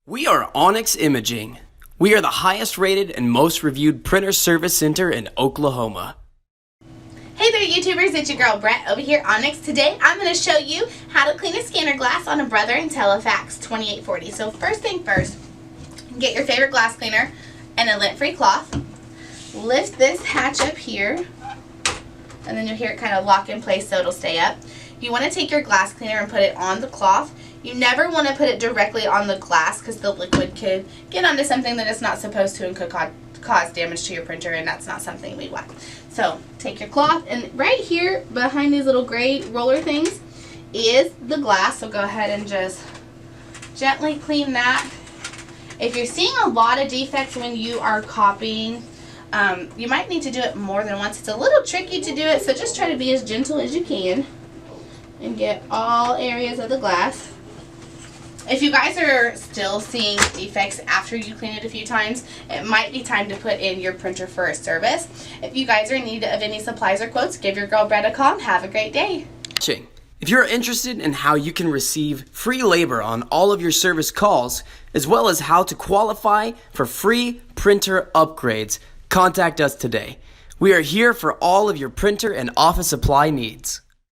We are Onyx Imaging. We are the highest rated and most reviewed printer service center in Oklahoma. Hey there YouTubers, it's your girl Brett over here at Onyx. Today I'm going to show you how to clean a scanner glass on a Brother Intellifax 2840. So first thing first, get your favorite glass cleaner and a lint-free cloth. Lift this hatch up here and then you'll hear it kind of lock in place so it'll stay up. You want to take your glass cleaner and put it on the cloth. You never want to put it directly on the glass because the liquid could get onto something that it's not supposed to and could cause damage to your printer, and that's not something we want. So take your cloth, and right here behind these little gray roller things is the glass. So go ahead and just gently clean that. If you're seeing a lot of defects when you are copying, you might need to do it more than once. It's a little tricky to do it, so just try to be as gentle as you can and get all areas of the glass. If you guys are still seeing defects after you clean it a few times, it might be time to put in your printer for a service. If you guys are in need of any supplies or quotes, give your girl Brett a call and have a great day. If you're interested in how you can receive free labor on all of your service calls, as well as how to qualify for free printer upgrades, contact us today. We are here for all of your printer and office supply needs.